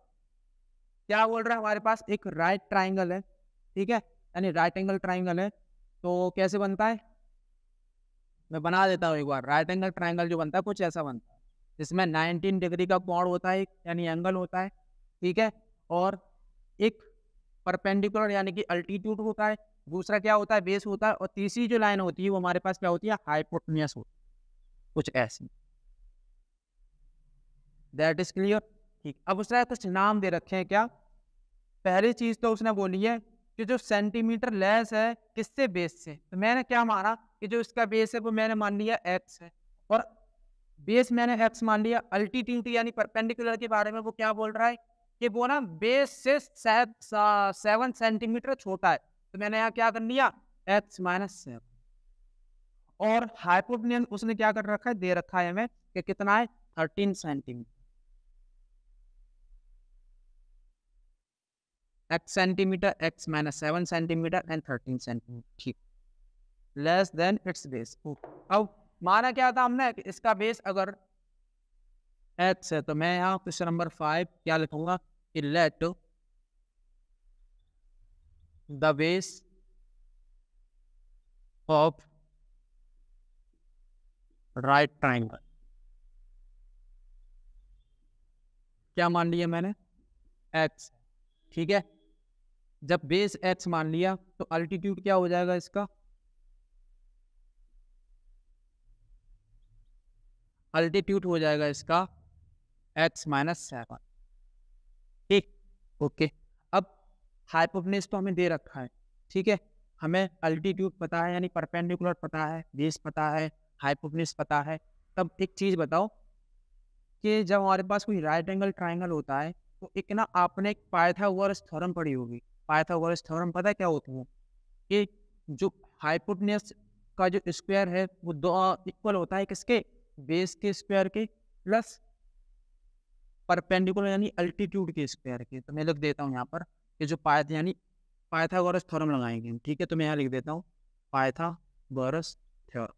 क्या बोल रहा है, हमारे पास एक राइट ट्राइंगल है। ठीक है, यानी राइट एंगल ट्राइंगल है। तो कैसे बनता है, मैं बना देता हूँ एक बार। राइट एंगल ट्राइंगल जो बनता है कुछ ऐसा बनता है, जिसमें 19 डिग्री का कोण होता है, यानी एंगल होता है। ठीक है, और एक परपेंडिकुलर यानी कि अल्टीट्यूड होता है, दूसरा क्या होता है, बेस होता है, और तीसरी जो लाइन होती है वो हमारे पास क्या होती है, हाइपोटेन्यूज होती है, कुछ ऐसी। That is clear. ठीक, अब उसने कुछ नाम दे रखे हैं। क्या, पहली चीज तो उसने बोली है कि जो सेंटीमीटर लेस है किससे, बेस से। तो मैंने क्या माना कि जो इसका बेस है वो मैंने मान लिया x है, और बेस मैंने x मान लिया। अल्टीट्यूड यानी परपेंडिकुलर के बारे में वो क्या बोल रहा है कि वो ना बेस से 7 सेंटीमीटर छोटा है। तो मैंने यहाँ क्या कर लिया, x माइनस 7। और हाइपोटेन्यूज उसने क्या कर रखा है, दे रखा है हमें कि कितना है, 13 centimetre. x centimetre, x minus 7 centimetre and 13 centimetre. ठीक, लेस देन इट्स बेस। अब माना क्या था हमने कि इसका बेस अगर x है, तो मैं यहाँ क्वेश्चन नंबर 5 क्या लिखूंगा कि let the base of right triangle क्या मान लिया मैंने, x, ठीक है। जब बेस x मान लिया तो अल्टीट्यूड क्या हो जाएगा इसका, अल्टीट्यूड हो जाएगा इसका x माइनस 7, ठीक, ओके। अब हाइपोटेन्यूज तो हमें दे रखा है, ठीक है, हमें अल्टीट्यूड पता है यानी परपेंडिकुलर पता है, बेस पता है, हाइपोटेन्यूज पता है। तब एक चीज बताओ कि जब हमारे पास कोई राइट एंगल ट्राइंगल होता है तो एक ना आपने एक पाइथागोरस थ्योरम पढ़ी होगी। पाइथागोरस थ्योरम पता है क्या होता है, कि जो हाइपोटेन्यूज का जो स्क्वायर है वो दो इक्वल होता है किसके, बेस के स्क्वायर के प्लस परपेंडिकुलर यानी अल्टीट्यूड के स्क्वायर के। तो मैं लिख देता हूँ यहाँ पर कि जो यानी पाइथागोरस थ्योरम लगाएंगे हम, ठीक है। तो मैं यहाँ लिख देता हूँ पाइथागोरस थ्योरम,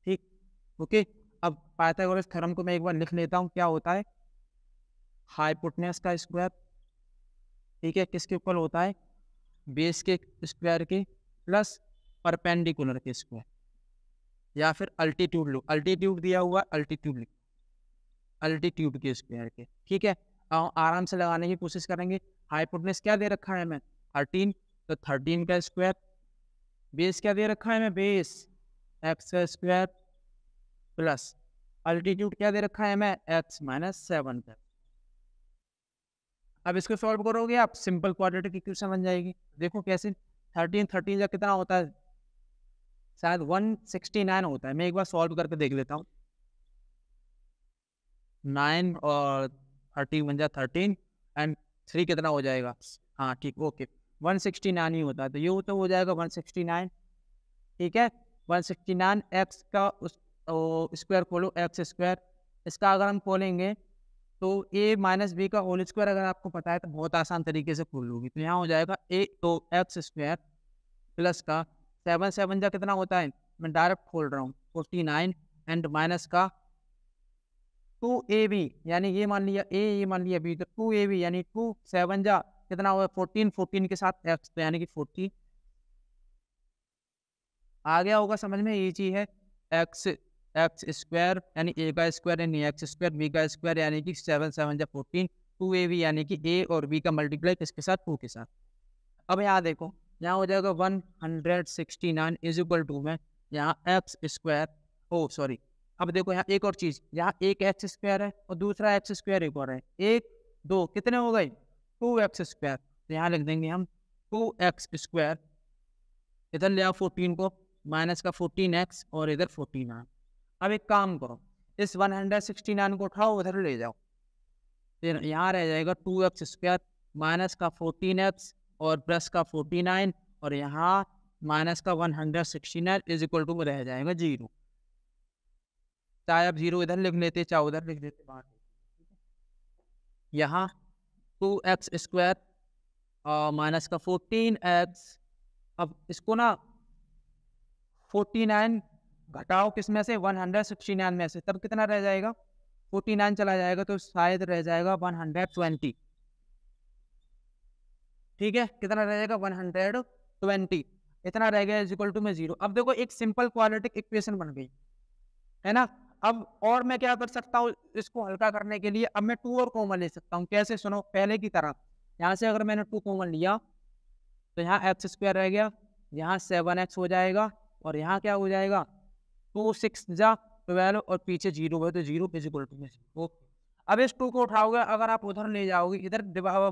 ठीक, ओके। अब पाइथागोरस थ्योरम को मैं एक बार लिख लेता हूँ। क्या होता है, हाइपोटेन्यूज का स्क्वायर, ठीक है, किसके इक्वल होता है, बेस के स्क्वायर के प्लस परपेंडिकुलर के स्क्वायर, या फिर अल्टीट्यूड लो, अल्टीट्यूड दिया हुआ अल्टीट्यूड लिखो, अल्टीट्यूड के स्क्वायर के, ठीक है। आराम से लगाने की कोशिश करेंगे। हाइपोटेन्यूज क्या दे रखा है हमें, 13, तो 13 का स्क्वायर, बेस क्या दे रखा है हमें, बेस एक्स का स्क्वायर प्लस अल्टीट्यूड क्या दे रखा है हमें, x माइनस 7 का। अब इसको सॉल्व करोगे आप, सिंपल क्वाड्रेटिक इक्वेशन बन जाएगी। देखो कैसे, 13 13 का कितना होता है, शायद 169 होता है। मैं एक बार सॉल्व करके देख लेता हूँ। 9 और 13 बन जाए 13 एंड 3 कितना हो जाएगा, हाँ ठीक, ओके, 169 ही होता है। तो ये तो हो जाएगा 169, ठीक है। 169 एक्स का उस स्क्वायर खोलो, एक्स स्क्वायर, इसका अगर हम खोलेंगे तो a माइनस बी का होल स्क्वायर अगर आपको पता है तो बहुत आसान तरीके से खोल लोगी। तो यहाँ हो जाएगा a, तो एक्स स्क्वायर प्लस का 7 7 जा कितना होता है, मैं डायरेक्ट खोल रहा हूँ 49 एंड माइनस का 2ab, यानी ये मान लिया a, ये मान लिया b, तो 2ab यानी 2 7 जा कितना हुआ 14, 14 के साथ x, तो यानी कि 40 आ गया होगा समझ में, ये चीज है। एक्स एक्स स्क्वायर यानी ए का स्क्वायर यानी एक्स स्क्वायर, बी का स्क्वायर यानी कि 7 7 जा 14, 2ab यानी कि ए और बी का मल्टीप्लाई किसके साथ, 2 के साथ। अब यहाँ देखो, यहाँ हो जाएगा 169 इज इक्वल टू में यहाँ एक्स स्क्वायर, ओ सॉरी, अब देखो यहाँ एक और चीज, यहाँ एक एक्स स्क्वायर है और दूसरा एक्स स्क्वायर एक और है, एक दो कितने हो गए, 2x स्क्वायर। तो यहाँ लिख देंगे हम 2x स्क्वायर, इधर ले आओ 14 को, माइनस का 14x और इधर 14। अब एक काम करो, इस 169 को उठाओ उधर ले जाओ, फिर यहाँ रह जाएगा 2x स्क्वायर माइनस का 14x और प्लस का 49 और यहाँ माइनस का 169 इज इक्वल टू रह जाएगा 0। चाहे आप 0 इधर लिख लेते चाहे उधर लिख लेते, बात यहाँ 2x स्क्वायर माइनस का 14x। अब इसको ना 49 घटाओ किस में से, 169 में से, तब कितना रह जाएगा, 49 चला जाएगा तो शायद रह जाएगा 120, ठीक है, कितना रह जाएगा 120, इतना रह गया इज इक्वल टू में 0। अब देखो एक सिंपल क्वाड्रेटिक इक्वेशन बन गई है ना। अब और मैं क्या कर सकता हूँ इसको हल्का करने के लिए, अब मैं 2 और कॉमन ले सकता हूँ। कैसे, सुनो, पहले की तरह यहाँ से अगर मैंने 2 कॉमन लिया तो यहाँ एक्स स्क्वायर रह गया, यहाँ 7x हो जाएगा और यहाँ क्या हो जाएगा 2 6 जा 12 और पीछे 0 है तो 0 इक्वल टू में 0। अब इस 2 को उठाओगे, अगर आप उधर ले जाओगे, इधर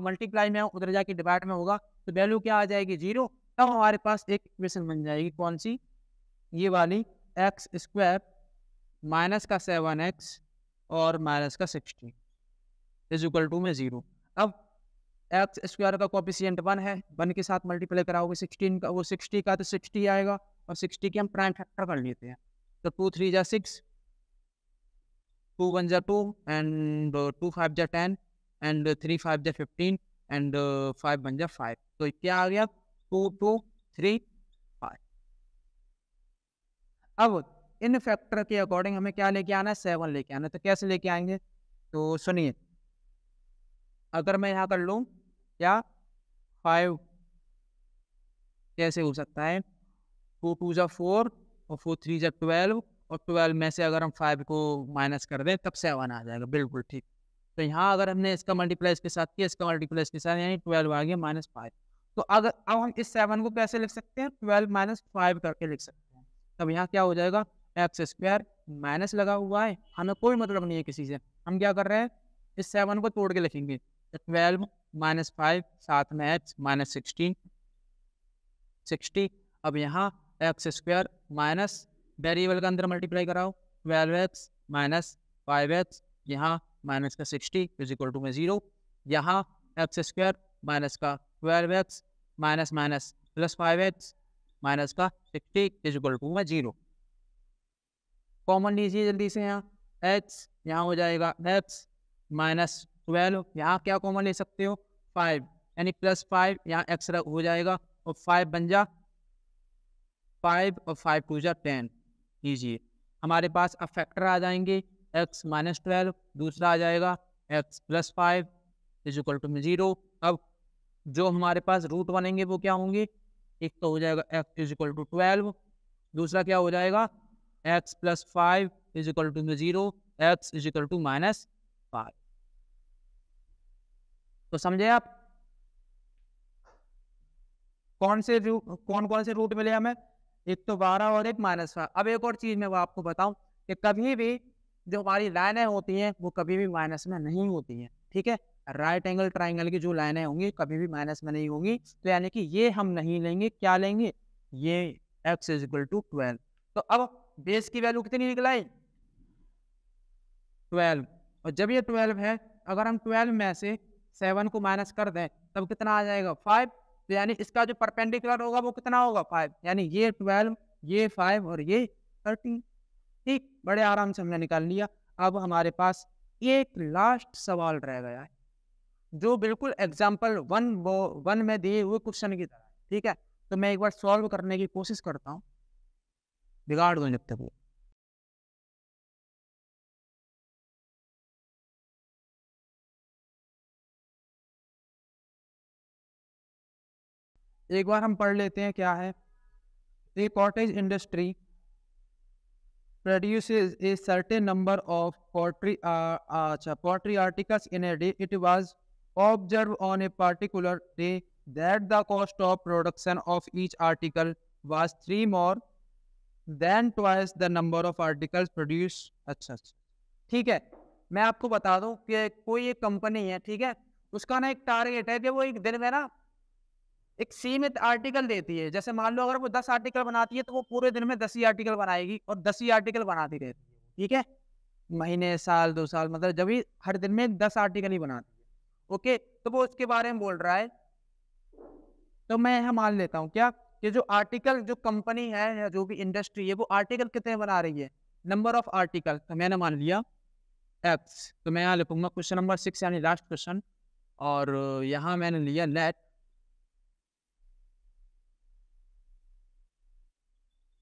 मल्टीप्लाई में उधर जाके डिवाइड में होगा तो वैल्यू क्या आ जाएगी 0। तब हमारे पास एक इक्वेशन बन जाएगी, कौन सी, ये वाली, एक्स स्क्वायर माइनस का 7x और माइनस का 60 इज इक्वल टू में 0। अब एक्स स्क्वायर का कोएफिशिएंट 1 है, 1 के साथ मल्टीप्लाई कराओगे 16 का, वो 60 का तो 60 आएगा और 60 के हम प्राइम फैक्टर कर लेते हैं। तो 2 3 जा 6, 2 1 जा 2 एंड 2 5 जा 10 एंड 3 5 जा 15 एंड 5 1 जा 5। तो क्या आ गया 2 2 3 5। अब इन फैक्टर के अकॉर्डिंग हमें क्या लेके आना है, 7 लेके आना है। तो कैसे लेके आएंगे, तो सुनिए, अगर मैं यहाँ कर लूँ क्या 5 कैसे हो सकता है, 2 2 जा 4 और 4 3 जा 12 और 12 में से अगर हम 5 को माइनस कर दें तब 7 आ जाएगा, बिल्कुल ठीक। तो यहाँ अगर हमने इसका मल्टीप्लाई इसके साथ किया, इसका मल्टीप्लाई इसके साथ, यानी 12 आ गया -5। तो अगर अब हम इस 7 को कैसे लिख सकते हैं, 12 - 5 करके लिख सकते हैं। तब यहाँ क्या हो जाएगा, x² माइनस लगा हुआ है, हमें कोई मतलब नहीं है किसी से, हम क्या कर रहे हैं, इस 7 को तोड़ के लिखेंगे। 12 - 5 साथ में x -16 60। अब यहाँ x² माइनस वेरिएबल का अंदर मल्टीप्लाई कराओ, 12x - 5x, यहाँ माइनस का 60 इक्वल टू में 0, यहाँ x² माइनस का 12x minus minus plus 5x minus का 60 इक्वल टू में 0। कॉमन लीजिए जल्दी से, यहाँ x यहाँ हो जाएगा x -12, यहाँ क्या कॉमन ले सकते हो, 5, यानी +5, यहाँ x हो जाएगा और 5 बन जा 5 और 5 2 जा 10 लीजिए। हमारे पास अब फैक्टर आ जाएंगे, x -12, दूसरा आ जाएगा x +5 इक्वल टू में 0। अब जो हमारे पास रूट बनेंगे वो क्या होंगे, एक तो हो जाएगा x इक्वल टू 12, दूसरा क्या हो जाएगा x +5 इक्वल टू में 0, x इक्वल टू -5। तो समझे आप कौन कौन से रूट मिले हमें, एक तो 12 और एक -5। अब एक और चीज मैं वो आपको बताऊं कि कभी भी जो हमारी लाइनें होती हैं वो कभी भी माइनस में नहीं होती हैं, ठीक है। राइट एंगल ट्राइंगल की जो लाइनें होंगी कभी भी माइनस में नहीं होंगी, तो यानी कि ये हम नहीं लेंगे, क्या लेंगे, ये x इक्वल टू 12। तो अब बेस की वैल्यू कितनी निकल आई, 12, और जब ये 12 है, अगर हम 12 में से 7 को माइनस कर दें तब कितना आ जाएगा, 5। तो यानी इसका जो परपेंडिकुलर होगा वो कितना होगा, 5, यानी ये 12, ये 5 और ये 13। ठीक, बड़े आराम से हमने निकाल लिया। अब हमारे पास एक लास्ट सवाल रह गया है जो बिल्कुल एग्जाम्पल 1 में दिए हुए क्वेश्चन की तरह, ठीक है। तो मैं एक बार सॉल्व करने की कोशिश करता हूँ, बिगाड़ दूं जब तक वो। एक बार हम पढ़ लेते हैं क्या है। A cottage industry produces a certain number of pottery articles in a day. It was observed on a particular day that the cost of production of each article was 3 more than twice the number of articles produced. अच्छा, ठीक है। मैं आपको बता दूं कि कोई एक कंपनी है, ठीक है, उसका ना एक टारगेट है कि वो एक दिन में ना एक सीमित आर्टिकल देती है। जैसे मान लो अगर वो 10 आर्टिकल बनाती है तो वो पूरे दिन में 10 ही आर्टिकल बनाएगी और 10 ही आर्टिकल बनाती रहती है, ठीक है। महीने, साल, 2 साल, मतलब जब भी हर दिन में 10 आर्टिकल ही बनाती है, ओके। तो वो उसके बारे में बोल रहा है। तो मैं यहाँ मान लेता हूँ क्या कि जो आर्टिकल, जो कंपनी है या जो भी इंडस्ट्री है, वो आर्टिकल कितने बना रही है, नंबर ऑफ आर्टिकल। तो मैंने मान लिया x। तो मैं यहाँ लिखूंगा क्वेश्चन नंबर 6 यानी लास्ट क्वेश्चन, और यहाँ मैंने लिया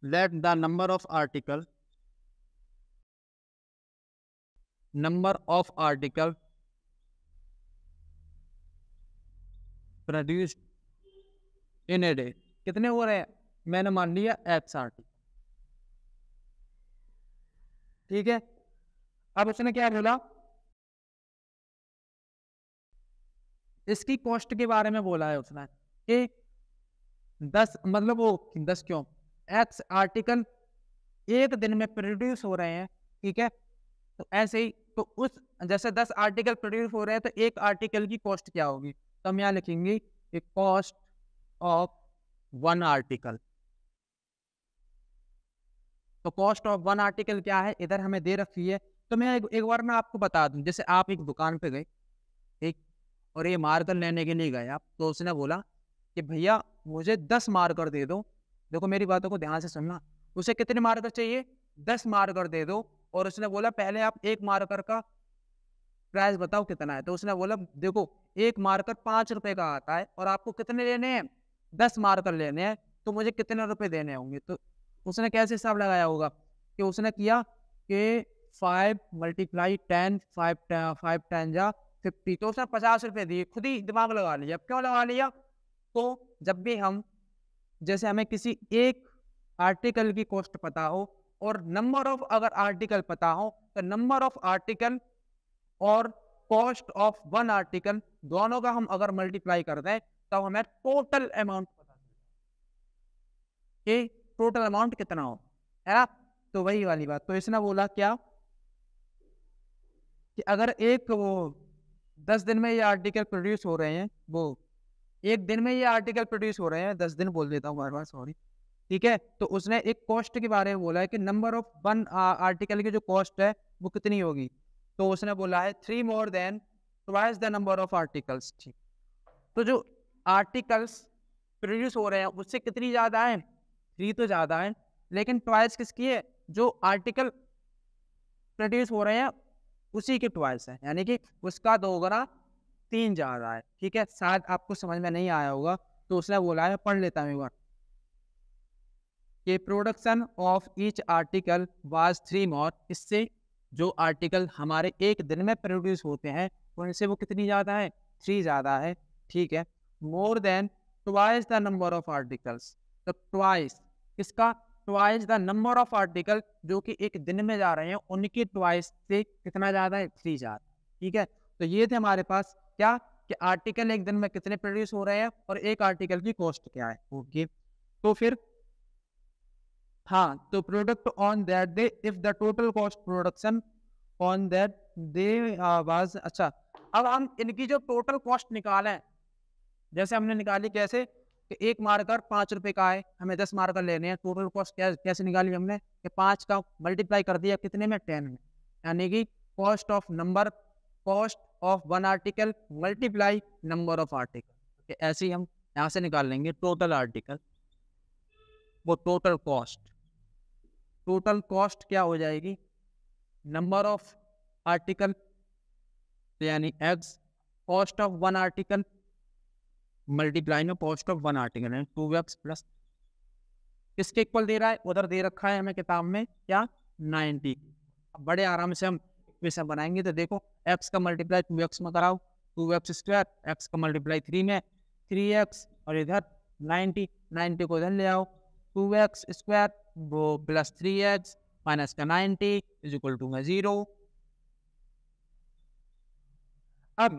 let the number of article produced in a day कितने हो रहे हैं, मैंने मान लिया x आर्टिकल, ठीक है। अब उसने क्या बोला, इसकी कॉस्ट के बारे में बोला है उसने कि 10, मतलब वो 10 क्यों, x आर्टिकल एक दिन में प्रोड्यूस हो रहे हैं, ठीक है। तो ऐसे ही, तो उस जैसे 10 आर्टिकल प्रोड्यूस हो रहे हैं तो एक आर्टिकल की कॉस्ट क्या होगी, तो हम यहाँ लिखेंगे कॉस्ट ऑफ 1 आर्टिकल। तो कॉस्ट ऑफ 1 आर्टिकल क्या है, इधर हमें दे रखी है। तो मैं एक बार मैं आपको बता दूं, जैसे आप एक दुकान पे गए, ठीक, और ये मार्कर लेने के लिए गए आप, तो उसने बोला कि भैया मुझे 10 मार्कर दे दो। देखो मेरी बातों को ध्यान से सुनना, उसे कितने मार्कर चाहिए, 10 मार्कर दे दो। और उसने बोला पहले आप एक मार्कर का प्राइस बताओ कितना है। तो उसने बोला देखो एक मार्कर 5 रुपए का आता है और आपको कितने लेने हैं, 10 मार्कर लेने हैं, तो मुझे कितने रुपए देने होंगे। तो उसने कैसे हिसाब लगाया होगा कि उसने किया कि 5 × 10, 5 10 जा 50, तो उसने 50 रुपए दिए, खुद ही दिमाग लगा लिया। क्यों लगा लिया, तो जब भी हम, जैसे हमें किसी एक आर्टिकल की कॉस्ट पता हो और नंबर ऑफ अगर आर्टिकल पता हो, तो नंबर ऑफ आर्टिकल और कॉस्ट ऑफ वन आर्टिकल, दोनों का हम अगर मल्टीप्लाई कर दें तो हमें टोटल अमाउंट पता चलता है कि टोटल अमाउंट कितना हो, है ना। तो वही वाली बात, तो इसने बोला क्या कि अगर एक वो 10 दिन में ये आर्टिकल प्रोड्यूस हो रहे हैं, वो एक दिन में ये आर्टिकल प्रोड्यूस हो रहे हैं, 10 दिन बोल देता हूँ बार बार, सॉरी, ठीक है। तो उसने एक कॉस्ट के बारे में बोला है कि नंबर ऑफ वन आर्टिकल की जो कॉस्ट है वो कितनी होगी, तो उसने बोला है 3 more than twice the number of articles, ठीक। तो जो आर्टिकल्स प्रोड्यूस हो रहे हैं उससे कितनी ज्यादा है, 3 तो ज्यादा है, लेकिन ट्वाइस किसकी है, जो आर्टिकल प्रोड्यूस हो रहे हैं उसी के ट्वाइस है, यानी कि उसका 2 गुना 3 ज्यादा है, ठीक है। शायद आपको समझ में नहीं आया होगा, तो उसने बोला है, पढ़ लेता हूँ एक बार, कि production of each article was 3 more, इससे जो आर्टिकल हमारे एक दिन में प्रोड्यूस होते हैं उनसे वो कितनी ज़्यादा है, 3 ज़्यादा है, ठीक है। More than twice the number of articles, तो ट्वाइस किसका, twice the number of article जो कि एक दिन में जा रहे हैं उनकी ट्वाइस से कितना ज़्यादा है, 3 ज़्यादा, ठीक है। तो ये थे हमारे पास क्या कि आर्टिकल एक दिन में कितने प्रोड्यूस हो रहे हैं और एक आर्टिकल की कॉस्ट क्या है, ओके। तो फिर हाँ, तो product on that day if the total cost production on that day was, अच्छा अब हम इनकी जो टोटल कॉस्ट निकालें, जैसे हमने निकाली कैसे कि एक मार्कर 5 रुपए का है, हमें 10 मार्कर लेने हैं, टोटल कॉस्ट कैसे निकाली हमने कि 5 का मल्टीप्लाई कर दिया कितने में, 10 में, यानी कि cost of one article multiply number of article, ऐसे ही हम यहाँ से निकाल लेंगे टोटल आर्टिकल, वो टोटल कॉस्ट क्या हो जाएगी, नंबर ऑफ आर्टिकल यानी x, cost of one article multiply में कॉस्ट ऑफ वन आर्टिकल है 2x प्लस, किसके इक्वल दे रहा है, उधर दे रखा है हमें किताब में क्या, 90। अब बड़े आराम से हम इक्वेशन बनाएंगे, तो देखो x का मल्टीप्लाई 2x में कराओ, 2x स्क्वायर, x का मल्टीप्लाई 3 में 3x, और इधर 90 को इधर ले आओ, 2x स्क्वायर वो प्लस 3x माइनस का 90 इज इक्वल टू में 0। अब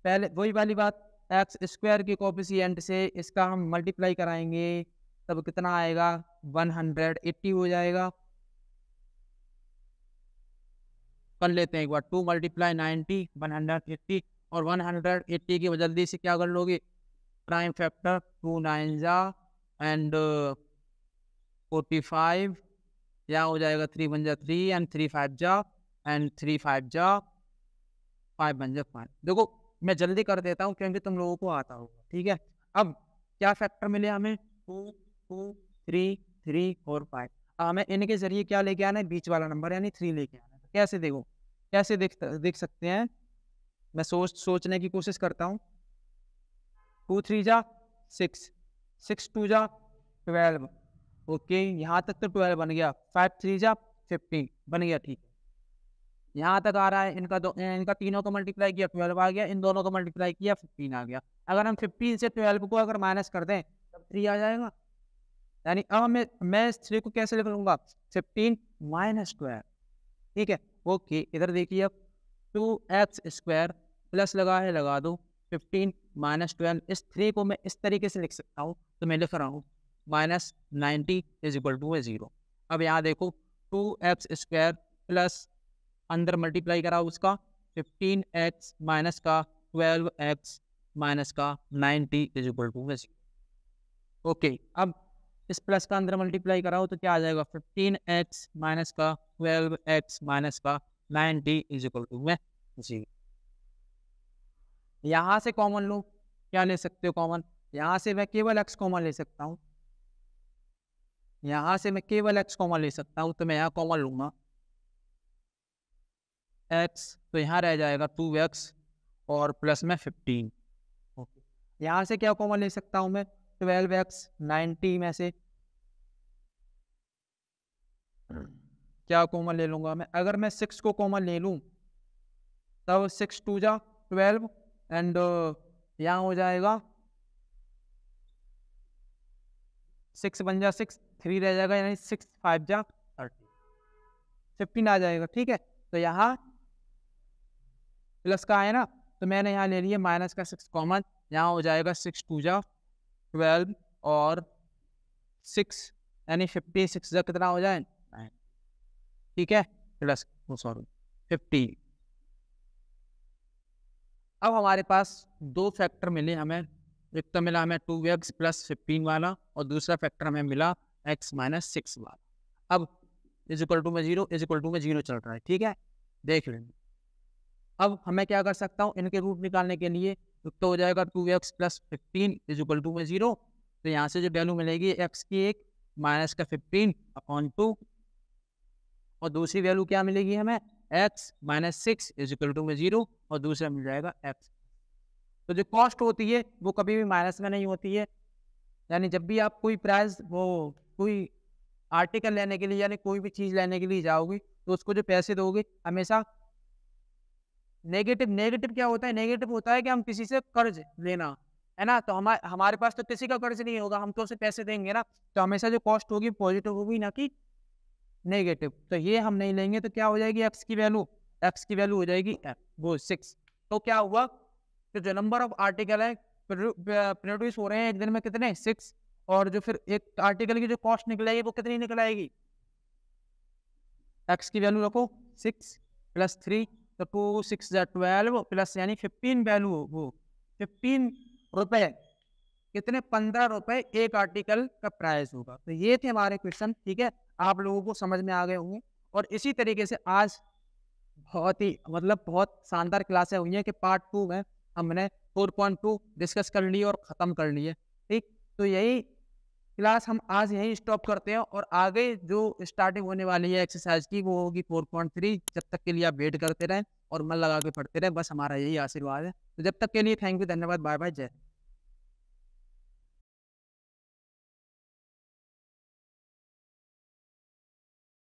पहले वही वाली बात, एक्स स्क्वायर के कोफिशिएंट से इसका हम मल्टीप्लाई कराएंगे, तब कितना आएगा, 180 हो जाएगा। कर लेते हैं एक बार, 2 × 90 180, और 180 की जल्दी से क्या कर लोगे, प्राइम फैक्टर 2 9 जा एंड 45, यहाँ हो जाएगा 3 1 जा 3 एंड 3 5 जा एंड 3 5 जा 5 1 जा 5। देखो मैं जल्दी कर देता हूँ क्योंकि तुम लोगों को आता होगा, ठीक है। अब क्या फैक्टर मिले हमें, 2 2 3 3 और 5, हमें इनके जरिए क्या लेके आना है, बीच वाला नंबर यानी 3 लेके आना है। तो कैसे देखो, कैसे देख सकते हैं, मैं सोचने की कोशिश करता हूँ। 2 3 जा 6, 6 2 जा 12, ओके यहाँ तक तो 12 बन गया, 5 3 जा 15 बन गया, ठीक है। यहाँ तक आ रहा है, इनका तीनों का मल्टीप्लाई किया 12 आ गया, इन दोनों का मल्टीप्लाई किया 15 आ गया। अगर हम 15 से 12 को अगर माइनस कर दें तब 3 आ जाएगा, यानी अब मैं इस 3 को कैसे लिख लूंगा, 15 माइनस 12, ठीक है, ओके। इधर देखिए अब 2x स्क्वायर प्लस लगा है, लगा दो 15 माइनस 12, इस 3 को मैं इस तरीके से लिख सकता हूँ, तो मैं लिख रहा हूँ माइनस 90 इज इक्वल टू 0। अब यहाँ देखो 2x स्क्वायर प्लस अंदर मल्टीप्लाई करा उसका 15x माइनस का 12x माइनस का 90 इज इक्वल टू 0, ओके। अब इस प्लस का अंदर मल्टीप्लाई कराओ तो क्या आ जाएगा, 15x माइनस का 12x माइनस का 90 इज इक्वल टू 0। यहाँ से कॉमन लो, क्या ले सकते हो कॉमन, यहाँ से मैं केवल x कॉमन ले सकता हूँ, यहाँ से मैं केवल x कॉमन ले सकता हूँ, तो मैं यहाँ कॉमन लूंगा x, तो यहाँ रह जाएगा 2x और प्लस में 15, ओके। यहाँ से क्या कॉमन ले सकता हूँ मैं, 12x 90 में से क्या कॉमन ले लूंगा मैं, अगर मैं 6 को कॉमन ले लूं तब 6 2 जा 12 एंड यहाँ हो जाएगा 6 बन जा 6, 3 रह जाएगा, यानी 6 5 जा 30, 15 आ जाएगा, ठीक है। तो यहाँ प्लस का है ना, तो मैंने यहाँ ले लिया माइनस का 6 कॉमन, यहाँ हो जाएगा 6 2 जा 12 और 6 यानी 56 जा कितना हो जाए 9, ठीक है, प्लस सॉरी 15। अब हमारे पास दो फैक्टर मिले हमें, एक तो मिला हमें 2x प्लस 15 वाला और दूसरा फैक्टर हमें मिला x माइनस 6 वाला। अब इज इक्वल टू में 0 इज इक्वल टू में 0 चल रहा है, ठीक है, देख लेंगे। अब हमें क्या कर सकता हूँ इनके रूट निकालने के लिए, तो हो जाएगा 2x plus 15 is equal to में 0, तो यहाँ से जो वैल्यू मिलेगी x की 1 माइनस का 15 अपॉन 2 और दूसरी वैल्यू क्या मिलेगी हमें x minus 6 is equal to में 0 और दूसरा मिल जाएगा x। तो जो कॉस्ट होती है वो कभी भी माइनस में नहीं होती है, यानी जब भी आप कोई प्राइस वो कोई आर्टिकल लेने के लिए यानी कोई भी चीज़ लेने के लिए जाओगे तो उसको जो पैसे दोगे हमेशा नेगेटिव, नेगेटिव क्या होता है, नेगेटिव होता है कि हम किसी से कर्ज लेना है ना, तो हमारे पास तो किसी का कर्ज नहीं होगा, हम तो उसे पैसे देंगे ना, तो हमेशा जो कॉस्ट होगी पॉजिटिव होगी ना कि नेगेटिव। तो ये हम नहीं लेंगे तो क्या हो जाएगी एक्स की वैल्यू हो जाएगी वो 6। तो क्या हुआ तो जो नंबर ऑफ आर्टिकल है प्रोड्यूस हो रहे हैं एक दिन में कितने 6, और जो फिर एक आर्टिकल की जो कॉस्ट निकलेगी वो कितनी निकल आएगी, एक्स की वैल्यू रखो 6 प्लस 3 तो 2 6 12 प्लस यानी 15 वैल्यू वो 15 रुपए, कितने 15 रुपए एक आर्टिकल का प्राइस होगा। तो ये थे हमारे क्वेश्चन, ठीक है, आप लोगों को समझ में आ गए होंगे। और इसी तरीके से आज बहुत ही मतलब बहुत शानदार क्लासें हुई हैं कि पार्ट 2 में हमने 4.2 डिस्कस कर ली और ख़त्म कर लिए, ठीक। तो यही क्लास हम आज यही स्टॉप करते हैं और आगे जो स्टार्टिंग होने वाली है एक्सरसाइज की वो होगी 4.3। जब तक के लिए आप वेट करते रहें और मन लगा के पढ़ते रहें, बस हमारा यही आशीर्वाद है। तो जब तक के लिए थैंक यू, धन्यवाद, बाय बाय, जय।